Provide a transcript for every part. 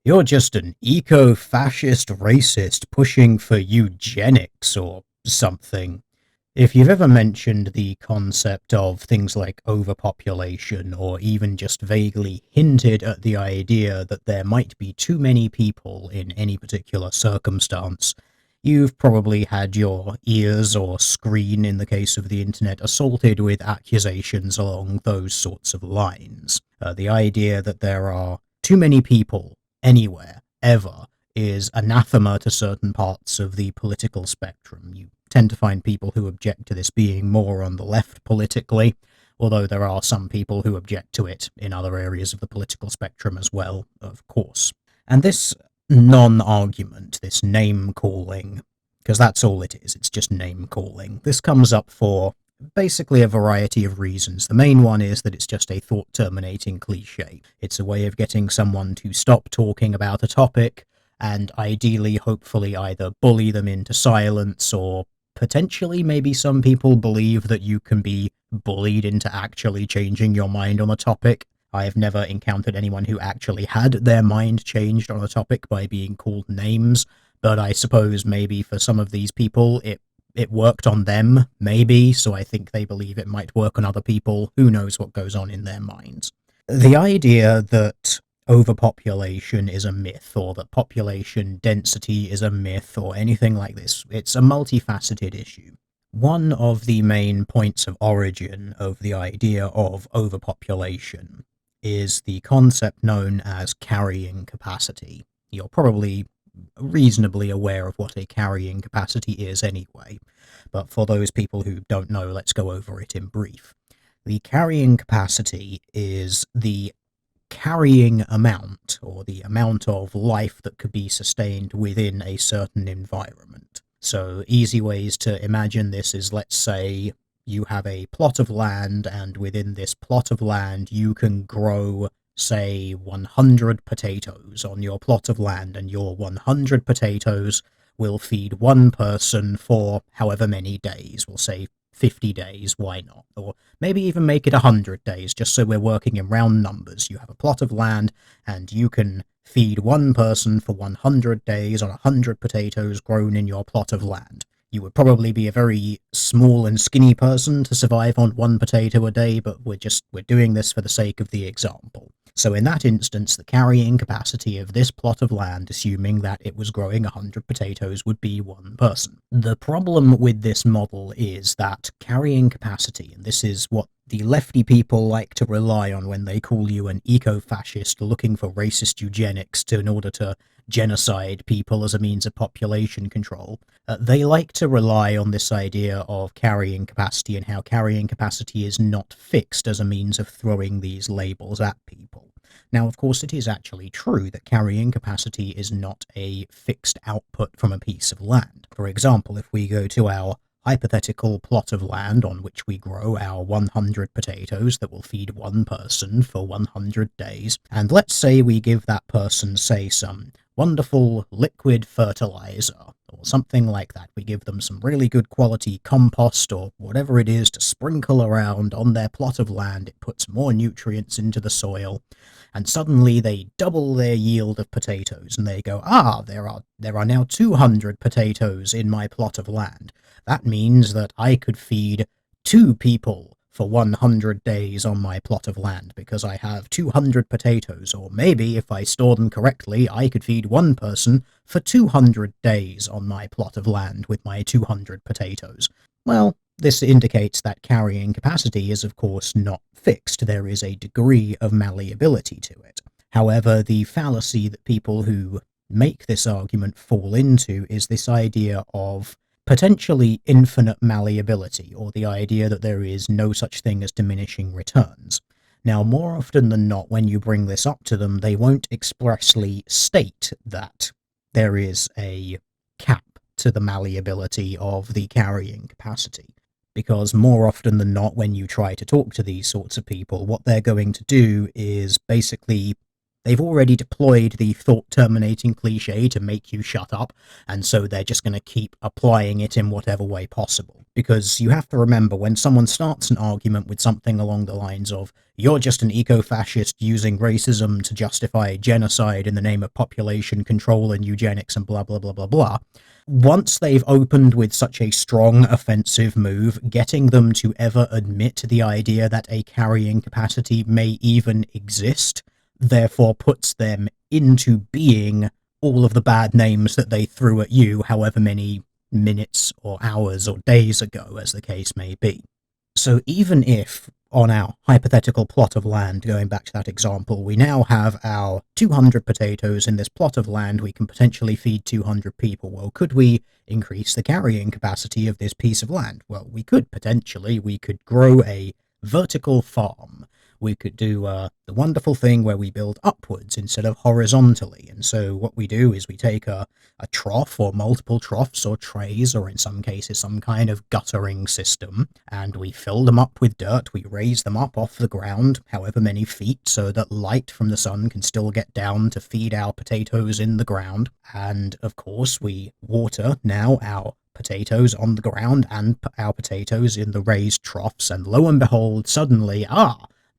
You're just an eco-fascist racist pushing for eugenics or something. If you've ever mentioned the concept of things like overpopulation, or even just vaguely hinted at the idea that there might be too many people in any particular circumstance, you've probably had your ears or screen, in the case of the internet, assaulted with accusations along those sorts of lines. The idea that there are too many people anywhere, ever, is anathema to certain parts of the political spectrum. You tend to find people who object to this being more on the left politically, although there are some people who object to it in other areas of the political spectrum as well, of course. And this non-argument, this name-calling, because that's all it is, it's just name-calling, this comes up for basically a variety of reasons. The main one is that it's just a thought-terminating cliche. It's a way of getting someone to stop talking about a topic and ideally, hopefully, either bully them into silence, or potentially maybe some people believe that you can be bullied into actually changing your mind on a topic. I have never encountered anyone who actually had their mind changed on a topic by being called names, but I suppose maybe for some of these people it worked on them, maybe, so I think they believe it might work on other people. Who knows what goes on in their minds. The idea that overpopulation is a myth, or that population density is a myth, or anything like this, it's a multifaceted issue. One of the main points of origin of the idea of overpopulation is the concept known as carrying capacity. You're probably reasonably aware of what a carrying capacity is anyway, but for those people who don't know, let's go over it in brief. The carrying capacity is the carrying amount, or the amount of life that could be sustained within a certain environment. So easy ways to imagine this is, let's say you have a plot of land, and within this plot of land you can grow, say, 100 potatoes on your plot of land, and your 100 potatoes will feed one person for however many days. We'll say 50 days, why not? Or maybe even make it 100 days, just so we're working in round numbers. You have a plot of land, and you can feed one person for 100 days on 100 potatoes grown in your plot of land. You would probably be a very small and skinny person to survive on one potato a day, but we're doing this for the sake of the example. So in that instance, the carrying capacity of this plot of land, assuming that it was growing 100 potatoes, would be one person. The problem with this model is that carrying capacity, and this is what the lefty people like to rely on when they call you an eco-fascist looking for racist eugenics in order to genocide people as a means of population control. They like to rely on this idea of carrying capacity, and how carrying capacity is not fixed as a means of throwing these labels at people. Now, of course, it is actually true that carrying capacity is not a fixed output from a piece of land. For example, if we go to our hypothetical plot of land on which we grow our 100 potatoes that will feed one person for 100 days, and let's say we give that person, say, some wonderful liquid fertilizer or something like that. We give them some really good quality compost or whatever it is to sprinkle around on their plot of land. It puts more nutrients into the soil, and suddenly they double their yield of potatoes, and they go, there are now 200 potatoes in my plot of land. That means that I could feed 2 people for 100 days on my plot of land, because I have 200 potatoes, or maybe, if I store them correctly, I could feed one person for 200 days on my plot of land with my 200 potatoes. Well, this indicates that carrying capacity is, of course, not fixed. There is a degree of malleability to it. However, the fallacy that people who make this argument fall into is this idea of potentially infinite malleability, or the idea that there is no such thing as diminishing returns. Now, more often than not, when you bring this up to them, they won't expressly state that there is a cap to the malleability of the carrying capacity, because more often than not, when you try to talk to these sorts of people, what they're going to do is basically They've already deployed the thought-terminating cliche to make you shut up, and so they're just going to keep applying it in whatever way possible. Because you have to remember, when someone starts an argument with something along the lines of, you're just an eco-fascist using racism to justify genocide in the name of population control and eugenics and blah blah blah blah blah, once they've opened with such a strong offensive move, getting them to ever admit the idea that a carrying capacity may even exist therefore puts them into being all of the bad names that they threw at you however many minutes or hours or days ago, as the case may be. So even if, on our hypothetical plot of land, going back to that example, we now have our 200 potatoes in this plot of land, we can potentially feed 200 people. Well, could we increase the carrying capacity of this piece of land? Well, we could potentially. We could grow a vertical farm. We could do the wonderful thing where we build upwards instead of horizontally. And so what we do is we take a trough or multiple troughs or trays, or in some cases some kind of guttering system, and we fill them up with dirt. We raise them up off the ground however many feet so that light from the sun can still get down to feed our potatoes in the ground. And of course we water now our potatoes on the ground and our potatoes in the raised troughs, and lo and behold, suddenly,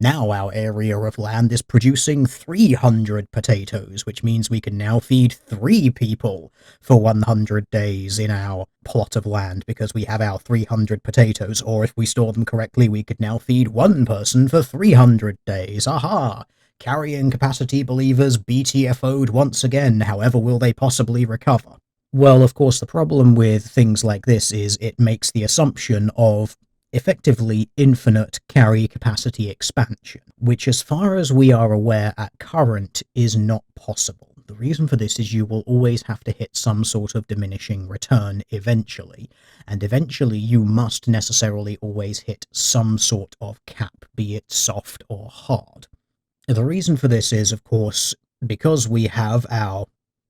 now our area of land is producing 300 potatoes, which means we can now feed 3 people for 100 days in our plot of land because we have our 300 potatoes, or if we store them correctly, we could now feed 1 person for 300 days. Aha! Carrying capacity believers BTFO'd once again. However will they possibly recover? Well, of course, the problem with things like this is it makes the assumption of effectively infinite carry capacity expansion, which as far as we are aware at current is not possible. The reason for this is you will always have to hit some sort of diminishing return eventually, and eventually you must necessarily always hit some sort of cap, be it soft or hard. The reason for this is, of course, because we have our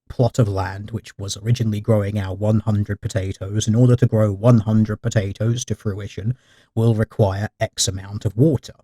plot of land, which was originally growing our 100 potatoes. In order to grow 100 potatoes to fruition, will require X amount of water.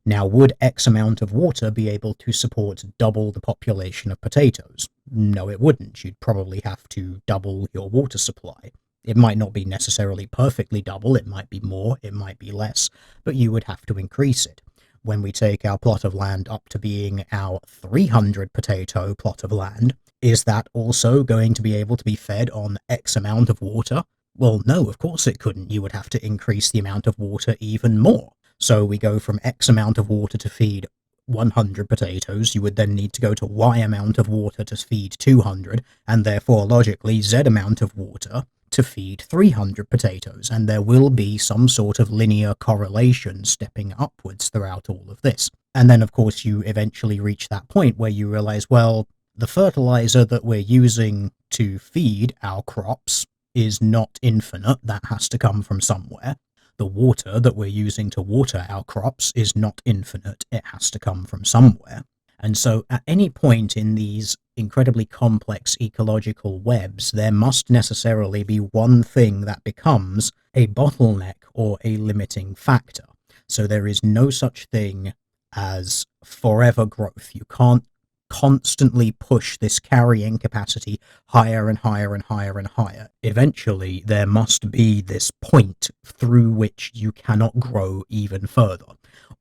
Now, would X amount of water be able to support double the population of potatoes? No, it wouldn't. You'd probably have to double your water supply. It might not be necessarily perfectly double, it might be more, it might be less, but you would have to increase it. When we take our plot of land up to being our 300 potato plot of land, is that also going to be able to be fed on X amount of water? Well, no, of course it couldn't. You would have to increase the amount of water even more. So we go from X amount of water to feed 100 potatoes, you would then need to go to Y amount of water to feed 200, and therefore logically Z amount of water to feed 300 potatoes, and there will be some sort of linear correlation stepping upwards throughout all of this. And then, of course, you eventually reach that point where you realize, well, the fertilizer that we're using to feed our crops is not infinite. That has to come from somewhere. The water that we're using to water our crops is not infinite. It has to come from somewhere. And so at any point in these incredibly complex ecological webs, there must necessarily be one thing that becomes a bottleneck or a limiting factor. So there is no such thing as forever growth. You can't constantly push this carrying capacity higher and higher and higher and higher. Eventually, there must be this point through which you cannot grow even further,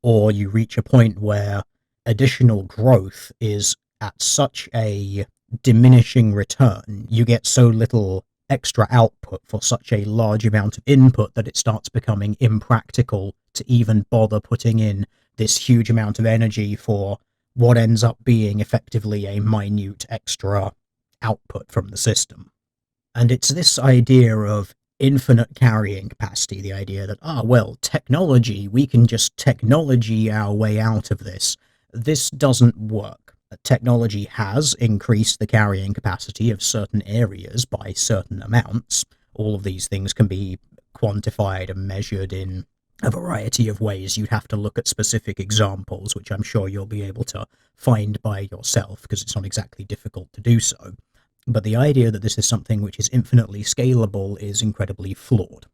or you reach a point where additional growth is at such a diminishing return, you get so little extra output for such a large amount of input that it starts becoming impractical to even bother putting in this huge amount of energy for what ends up being effectively a minute extra output from the system. And it's this idea of infinite carrying capacity, the idea that, well, technology, we can just technology our way out of this. This doesn't work. Technology has increased the carrying capacity of certain areas by certain amounts. All of these things can be quantified and measured in a variety of ways. You'd have to look at specific examples, which I'm sure you'll be able to find by yourself, because it's not exactly difficult to do so. But the idea that this is something which is infinitely scalable is incredibly flawed.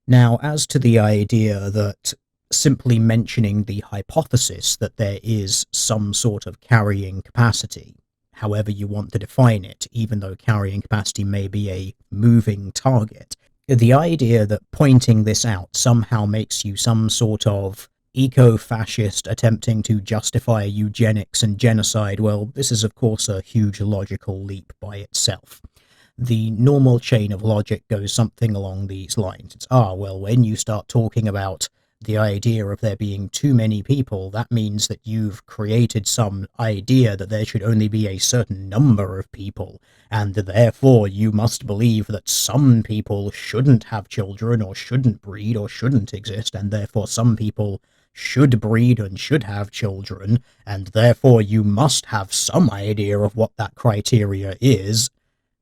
Now, as to the idea that simply mentioning the hypothesis that there is some sort of carrying capacity, however you want to define it, even though carrying capacity may be a moving target. The idea that pointing this out somehow makes you some sort of eco-fascist attempting to justify eugenics and genocide, well, this is of course a huge logical leap by itself. The normal chain of logic goes something along these lines. It's, well, when you start talking about the idea of there being too many people, that means that you've created some idea that there should only be a certain number of people, and therefore you must believe that some people shouldn't have children or shouldn't breed or shouldn't exist, and therefore some people should breed and should have children, and therefore you must have some idea of what that criteria is.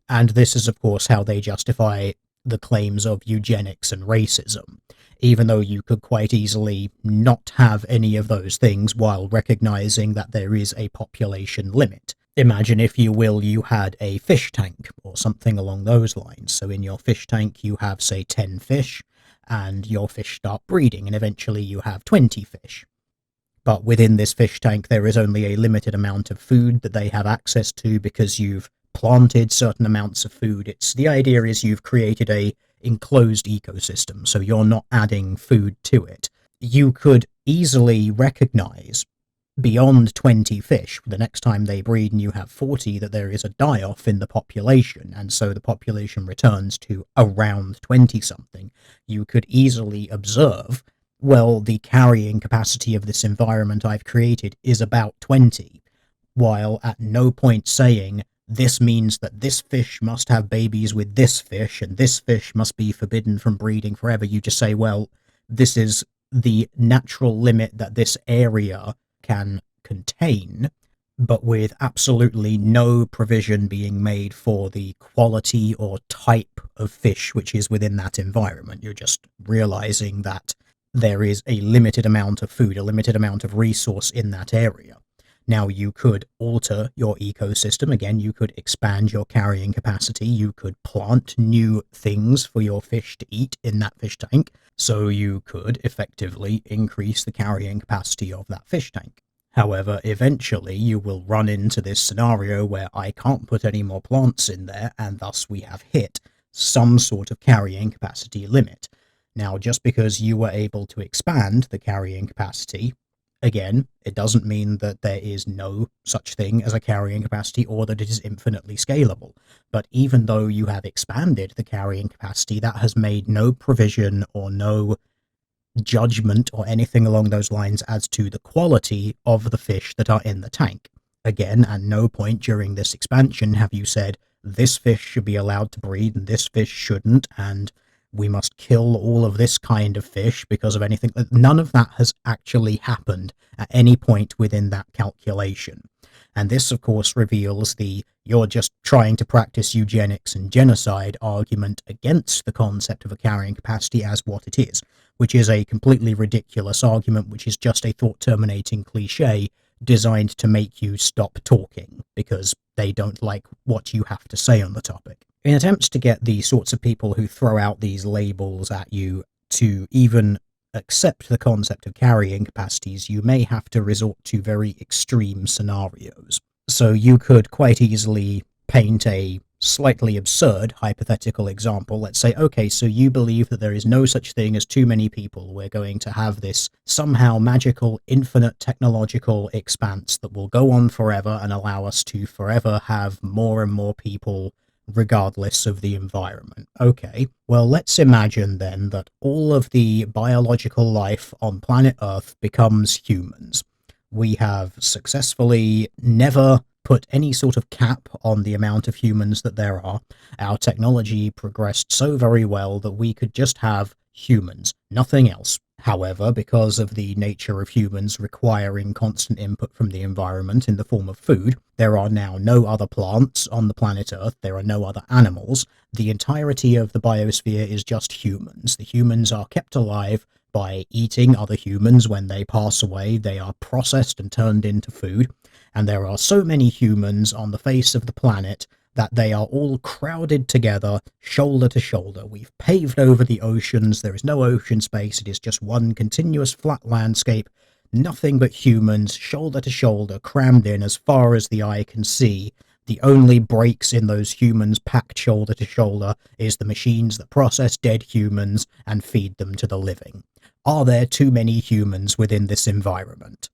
And this is, of course, how they justify the claims of eugenics and racism, even though you could quite easily not have any of those things while recognizing that there is a population limit. Imagine, if you will, you had a fish tank or something along those lines. So in your fish tank, you have, say, 10 fish, and your fish start breeding, and eventually you have 20 fish. But within this fish tank, there is only a limited amount of food that they have access to because you've planted certain amounts of food. It's the idea is you've created a enclosed ecosystem, so you're not adding food to it. You could easily recognize beyond 20 fish, the next time they breed and you have 40, that there is a die-off in the population, and so the population returns to around 20 something. You could easily observe, well, the carrying capacity of this environment I've created is about 20, while at no point saying, this means that this fish must have babies with this fish, and this fish must be forbidden from breeding forever. You just say, well, this is the natural limit that this area can contain, but with absolutely no provision being made for the quality or type of fish which is within that environment. You're just realizing that there is a limited amount of food, a limited amount of resource in that area. Now, you could alter your ecosystem. Again, you could expand your carrying capacity. You could plant new things for your fish to eat in that fish tank. So you could effectively increase the carrying capacity of that fish tank. However, eventually you will run into this scenario where I can't put any more plants in there, and thus we have hit some sort of carrying capacity limit. Now, just because you were able to expand the carrying capacity, again, it doesn't mean that there is no such thing as a carrying capacity or that it is infinitely scalable. But even though you have expanded the carrying capacity, that has made no provision or no judgment or anything along those lines as to the quality of the fish that are in the tank. Again, at no point during this expansion have you said, this fish should be allowed to breed and this fish shouldn't, and we must kill all of this kind of fish because of anything. None of that has actually happened at any point within that calculation. And this, of course, reveals the you're just trying to practice eugenics and genocide argument against the concept of a carrying capacity as what it is, which is a completely ridiculous argument, which is just a thought-terminating cliche designed to make you stop talking because they don't like what you have to say on the topic. In attempts to get the sorts of people who throw out these labels at you to even accept the concept of carrying capacities, you may have to resort to very extreme scenarios. So you could quite easily paint a slightly absurd hypothetical example. Let's say, okay, so you believe that there is no such thing as too many people. We're going to have this somehow magical, infinite technological expanse that will go on forever and allow us to forever have more and more people regardless of the environment. Okay, well, let's imagine then that all of the biological life on planet Earth becomes humans. We have successfully never put any sort of cap on the amount of humans that there are. Our technology progressed so very well that we could just have humans, nothing else. However, because of the nature of humans requiring constant input from the environment in the form of food, there are now no other plants on the planet Earth, there are no other animals. The entirety of the biosphere is just humans. The humans are kept alive by eating other humans. When they pass away, they are processed and turned into food. And there are so many humans on the face of the planet that they are all crowded together, shoulder to shoulder. We've paved over the oceans. There is no ocean space. It is just one continuous flat landscape. Nothing but humans, shoulder to shoulder, crammed in as far as the eye can see. The only breaks in those humans packed shoulder to shoulder is the machines that process dead humans and feed them to the living. Are there too many humans within this environment?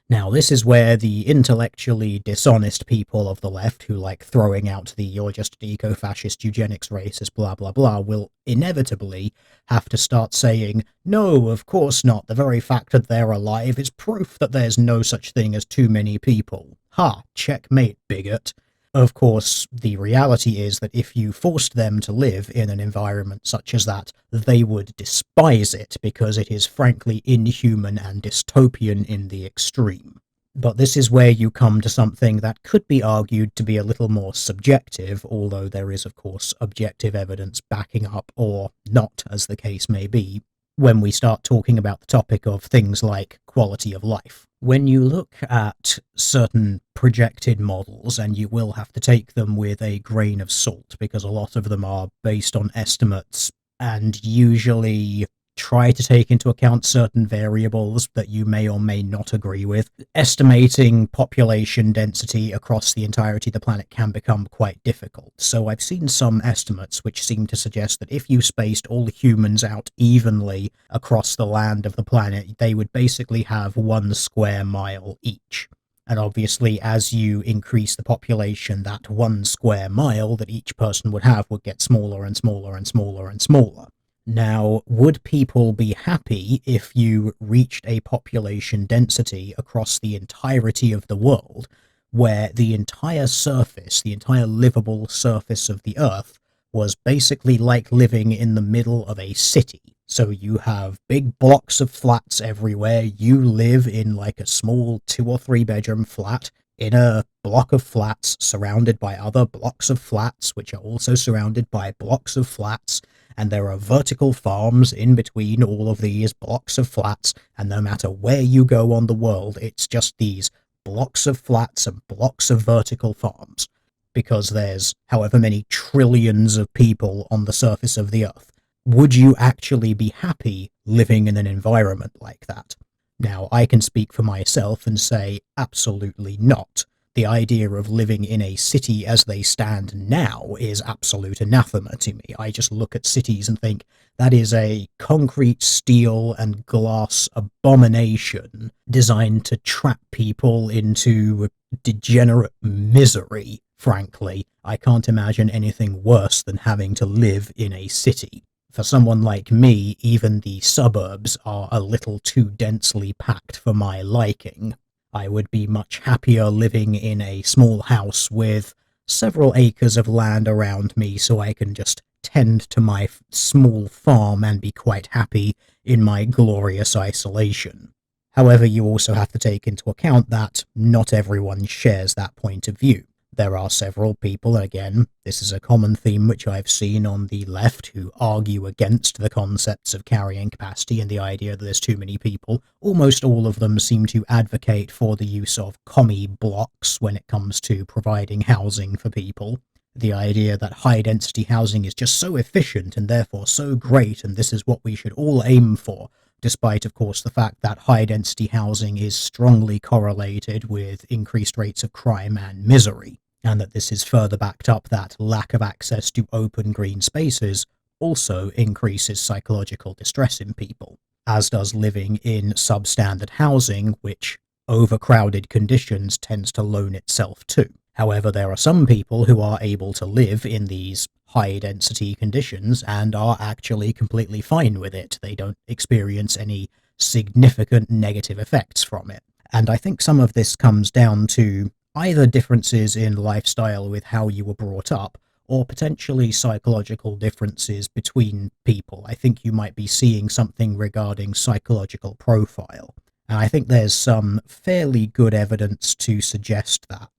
Now, this is where the intellectually dishonest people of the left who like throwing out the "you're just an eco-fascist, eugenics racist, blah blah blah" will inevitably have to start saying, no, of course not. The very fact that they're alive is proof that there's no such thing as too many people. Ha, checkmate, bigot. Of course, the reality is that if you forced them to live in an environment such as that, they would despise it because it is frankly inhuman and dystopian in the extreme. But this is where you come to something that could be argued to be a little more subjective, although there is, of course, objective evidence backing up, or not, as the case may be, when we start talking about the topic of things like quality of life. When you look at certain projected models, and you will have to take them with a grain of salt because a lot of them are based on estimates and usually try to take into account certain variables that you may or may not agree with. Estimating population density across the entirety of the planet can become quite difficult. So I've seen some estimates which seem to suggest that if you spaced all humans out evenly across the land of the planet, they would basically have 1 square mile each. And obviously, as you increase the population, that 1 square mile that each person would have would get smaller and smaller and smaller and smaller. Now, would people be happy if you reached a population density across the entirety of the world where the entire surface, the entire livable surface of the Earth, was basically like living in the middle of a city? So you have big blocks of flats everywhere. You live in like a small 2 or 3 bedroom flat in a block of flats surrounded by other blocks of flats, which are also surrounded by blocks of flats. And there are vertical farms in between all of these blocks of flats, and no matter where you go on the world, it's just these blocks of flats and blocks of vertical farms, because there's however many trillions of people on the surface of the Earth. Would you actually be happy living in an environment like that? Now, I can speak for myself and say absolutely not. The idea of living in a city as they stand now is absolute anathema to me. I just look at cities and think that is a concrete, steel, and glass abomination designed to trap people into degenerate misery, frankly. I can't imagine anything worse than having to live in a city. For someone like me, even the suburbs are a little too densely packed for my liking. I would be much happier living in a small house with several acres of land around me so I can just tend to my small farm and be quite happy in my glorious isolation. However, you also have to take into account that not everyone shares that point of view. There are several people, and again, this is a common theme which I've seen on the left, who argue against the concepts of carrying capacity and the idea that there's too many people. Almost all of them seem to advocate for the use of commie blocks when it comes to providing housing for people. The idea that high-density housing is just so efficient and therefore so great, and this is what we should all aim for, despite, of course, the fact that high-density housing is strongly correlated with increased rates of crime and misery, and that this is further backed up that lack of access to open green spaces also increases psychological distress in people, as does living in substandard housing, which overcrowded conditions tends to loan itself to. However, there are some people who are able to live in these high-density conditions and are actually completely fine with it. They don't experience any significant negative effects from it. And I think some of this comes down to either differences in lifestyle with how you were brought up, or potentially psychological differences between people. I think you might be seeing something regarding psychological profile. And I think there's some fairly good evidence to suggest that.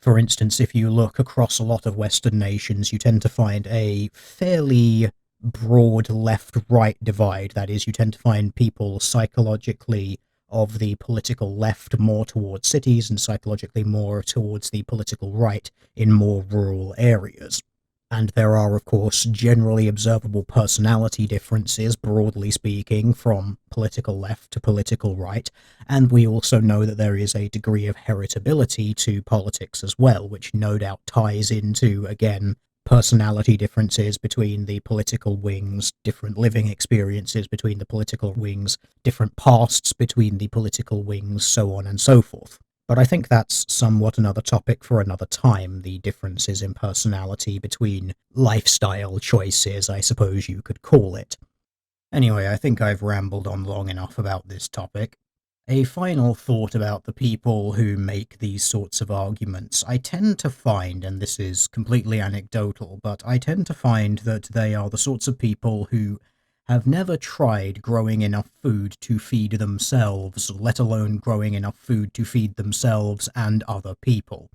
For instance, if you look across a lot of Western nations, you tend to find a fairly broad left-right divide. That is, you tend to find people psychologically of the political left more towards cities and psychologically more towards the political right in more rural areas. And there are, of course, generally observable personality differences, broadly speaking, from political left to political right. And we also know that there is a degree of heritability to politics as well, which no doubt ties into, again, personality differences between the political wings, different living experiences between the political wings, different pasts between the political wings, so on and so forth. But I think that's somewhat another topic for another time, the differences in personality between lifestyle choices, I suppose you could call it. Anyway, I think I've rambled on long enough about this topic. A final thought about the people who make these sorts of arguments. I tend to find, and this is completely anecdotal, but I tend to find that they are the sorts of people who have never tried growing enough food to feed themselves, let alone growing enough food to feed themselves and other people.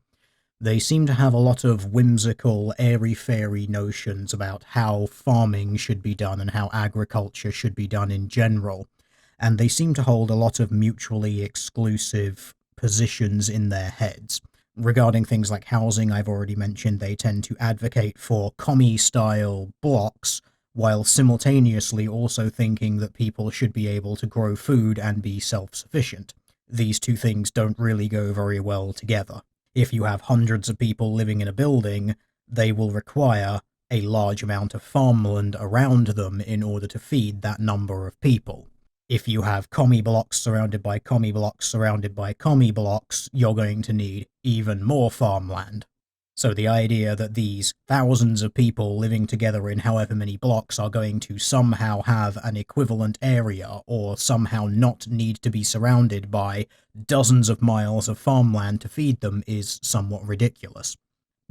They seem to have a lot of whimsical, airy-fairy notions about how farming should be done and how agriculture should be done in general, and they seem to hold a lot of mutually exclusive positions in their heads. Regarding things like housing, I've already mentioned they tend to advocate for commie-style blocks, while simultaneously also thinking that people should be able to grow food and be self-sufficient. These two things don't really go very well together. If you have hundreds of people living in a building, they will require a large amount of farmland around them in order to feed that number of people. If you have commie blocks surrounded by commie blocks surrounded by commie blocks, you're going to need even more farmland. So the idea that these thousands of people living together in however many blocks are going to somehow have an equivalent area or somehow not need to be surrounded by dozens of miles of farmland to feed them is somewhat ridiculous.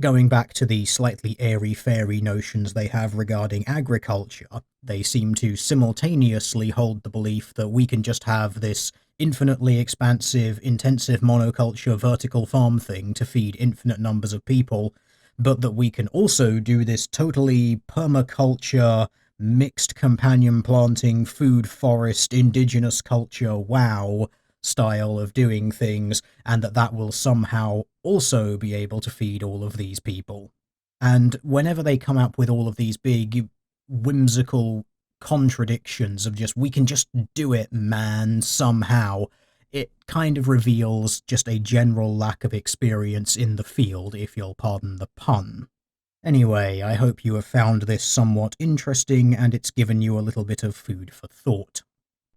Going back to the slightly airy-fairy notions they have regarding agriculture, they seem to simultaneously hold the belief that we can just have this infinitely expansive, intensive monoculture vertical farm thing to feed infinite numbers of people, but that we can also do this totally permaculture, mixed companion planting, food forest, indigenous culture, wow, style of doing things, and that will somehow also be able to feed all of these people. And whenever they come up with all of these big, whimsical contradictions of just, we can just do it, man, somehow, it kind of reveals just a general lack of experience in the field, if you'll pardon the pun. Anyway, I hope you have found this somewhat interesting and it's given you a little bit of food for thought.